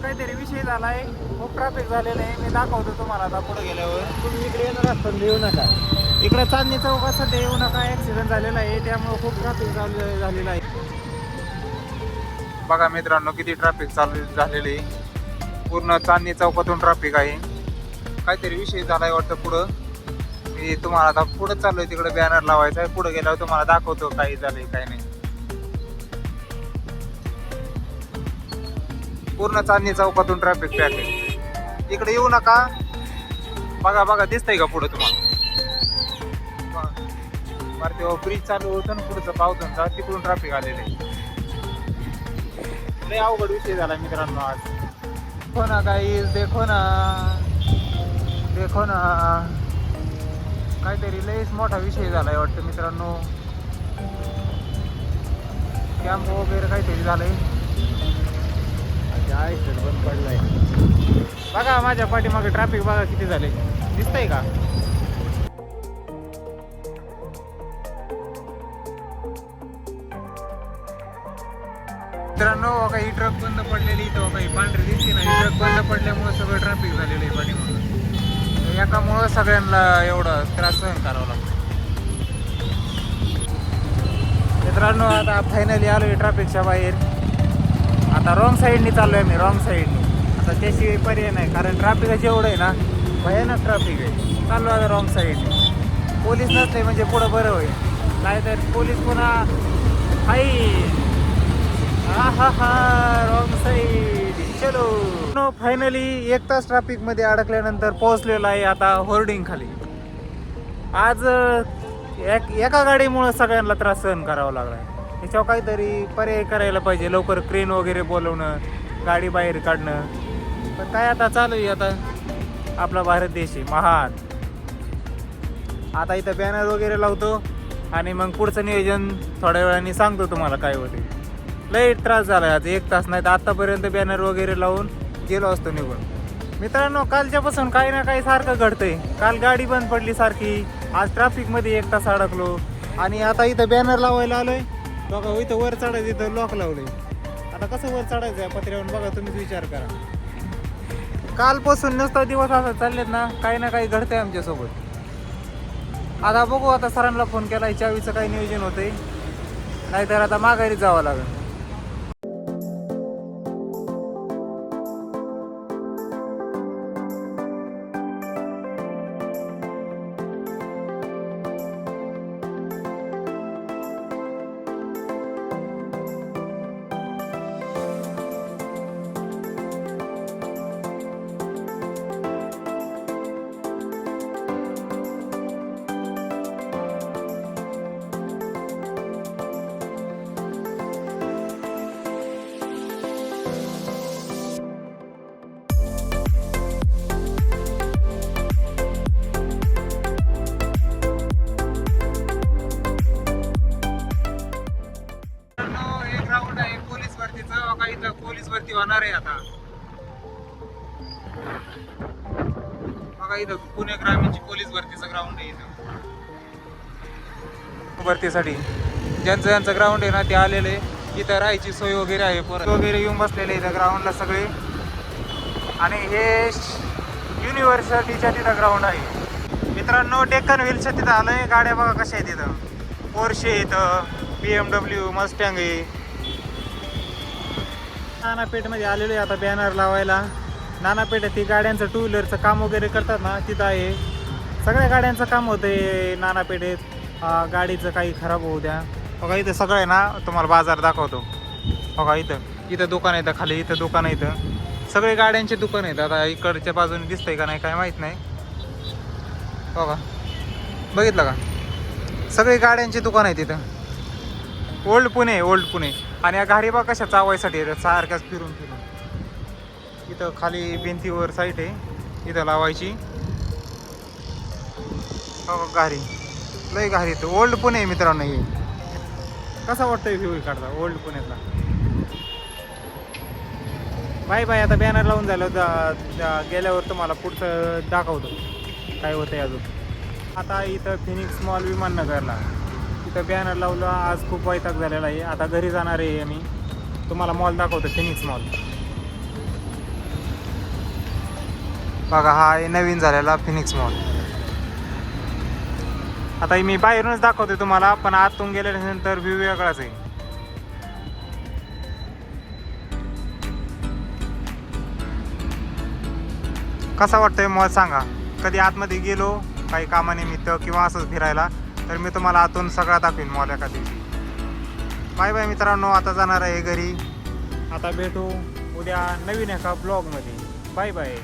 काहीतरी विषय झालाय, खूप ट्रॅफिक झालेलं आहे. मी दाखवतो तुम्हाला आता पुढे गेल्यावर. तुम्ही इकडे येणार असताना येऊ नका. इकडे चांदणी चौकात सध्या येऊ नका, ॲक्सिडेंट झालेला आहे, त्यामुळे खूप ट्रॅफिक झालेलं आहे. बघा मित्रांनो किती ट्रॅफिक चालू झालेलं आहे. पूर्ण चांदणी चौकातून ट्रॅफिक आहे. काहीतरी विषय झालाय वाटतं पुढं. मी तुम्हाला आता पुढं चाललोय, तिकडे बॅनर लावायचा आहे. पुढे गेल्यावर तुम्हाला दाखवतो काय झालंय काय नाही. पूर्ण चांदणी चौकातून ट्रॅफिक पॅक आहे. इकडे येऊ नका. बघा बघा दिसतंय का पुढे तुम्हाला? बरं तेव्हा ब्रिज चालू होतं ना पुढचं पावसांचा, तिकडून ट्रॅफिक आलेलं आहे. लय अवघड विषय झाला मित्रांनो आज. देखो ना गाईज, देखो ना देखो ना, काहीतरी लयच मोठा विषय झालाय वाटतं मित्रांनो. कॅम्प वगैरे काहीतरी झालंय. ऍक्सिडेंट बंद पडलाय. बघा माझ्या पाठीमागे ट्रॅफिक बघा किती झाले, दिसतंय का? मित्रांनो काही ट्रक बंद पडलेली, इथं काही पांढरी दिसते ना, ट्रक बंद पडल्यामुळे सगळं ट्रॅफिक झालेलं आहे पाठीमागं. एकामुळं सगळ्यांना एवढा त्रास सहन करावा लागतो. मित्रांनो आता फायनली आलोय ट्रॅफिकच्या बाहेर. आता रॉंग साईडनी चाललोय मी, रॉंग साईडनी. आता त्याशिवाय पर्याय नाही, कारण ट्रॅफिकाचं एवढं आहे ना, भयानक ट्रॅफिक आहे. चाललो आता रॉंग साईडनी. पोलीस नसले म्हणजे पुढं बरं होईल, नाहीतर पोलीस पुन्हा हाई रॉंग साईड. चलो फायनली 1 तास ट्रॅफिक मध्ये अडकल्यानंतर पोहोचलेलो आहे आता होर्डिंग खाली. आज एका गाडीमुळे सगळ्यांना त्रास सहन करावा लागलाय. त्याच्यावर काहीतरी पर्याय करायला पाहिजे. लवकर क्रेन वगैरे बोलवणं, गाडी बाहेर काढणं. पण काय आता चालू आहे, आता आपला भारत देश आहे महान. आता इथं बॅनर वगैरे लावतो आणि मग पुढचं नियोजन थोड्या वेळाने सांगतो तुम्हाला काय होते. लई त्रास झाला आज 1 तास, नाही तर आतापर्यंत बॅनर वगैरे लावून गेलो असतो निघून. मित्रांनो कालच्यापासून काही ना काही सारखं घडतंय. काल गाडी बंद पडली सारखी, आज ट्रॅफिकमध्ये 1 तास अडकलो आणि आता इथं बॅनर लावायला आलोय. बघा इथं वर चढायचं, इथं लॉक लावलंय. आता कसं वर चढायचं आहे पत्र्यावरून बघा, तुम्हीच विचार करा. कालपासून नुसता दिवस असं चाललेत ना, काही ना काही घडतंय आमच्यासोबत. आता बघू, आता सरांना फोन केलाय, चावीचं काही नियोजन होतंय, नाहीतर आता माघारी जावं लागेल. पोलीस भरती होणार आहे आता. बघा इथं पुणे ग्रामीणची पोलीस भरतीचं ग्राउंड आहे. इथं भरतीसाठी ज्यांचं ग्राउंड आहे ना ते आलेले. इथं राहायची सोय वगैरे आहे, परत वगैरे येऊन बसलेले इथं ग्राउंडला सगळे. आणि हे युनिव्हर्सिटीच्या तिथं ग्राउंड आहे. मित्रांनो डेक्कन व्हील्सच्या तिथं आलोय. गाड्या बघा कशा आहेत इथं. पोर्शे इथं, BMW, मस्टँग आहे. नानापेठमध्ये आलेलो आहे आता बॅनर लावायला. नानापेठेत ती गाड्यांचं 2 व्हीलरचं काम वगैरे करतात ना, तिथं आहे. सगळ्या गाड्यांचं काम होतं आहे नानापेठेत. गाडीचं काही खराब होऊ द्या. बघा इथं सगळं आहे ना, तुम्हाला बाजार दाखवतो. बघा इथं दुकान आहे, खाली इथं दुकान आहे. इथं सगळे गाड्यांचे दुकान आहेत. आता इकडच्या बाजूने दिसतंय का नाही काय माहीत नाही. बघा बघितलं का, सगळे गाड्यांचे दुकान आहेत इथं. ओल्ड पुणे. आणि या गाडी बघा कशा चावायसाठी येतात सारख्याच फिरून. इथं खाली भिंतीवर साईट आहे, इथं लावायची. गाडी लय गाडी इथं. ओल्ड पुणे मित्रांनो. हे कसा वाटतंय व्ह्यू काढता ओल्ड पुण्यातला. बाय आता बॅनर लावून झालं, गेल्यावर तुम्हाला पुढचं दाखवतो काय होतंय अजून. आता इथं फिनिक्स मॉल विमाननगरला इथं बॅनर लावलं. आज खूप वैताग झालेला आहे. आता घरी जाणार आहे मी, तुम्हाला मॉल दाखवतो फिनिक्स मॉल. बघा हा आहे नवीन झालेला फिनिक्स मॉल. आता मी बाहेरूनच दाखवते तुम्हाला, पण आतून गेल्यानंतर व्ह्यू वेगळाच आहे. कसा वाटतोय मॉल सांगा. कधी आतमध्ये गेलो काही कामानिमित्त किंवा असंच फिरायला तर मी तुम्हाला आतून सगळा दाखवीन मॉल एका दिवशी. बाय बाय मित्रांनो, आता जाणार आहे घरी. आता भेटू उद्या नवीन एका ब्लॉगमध्ये. Bye bye.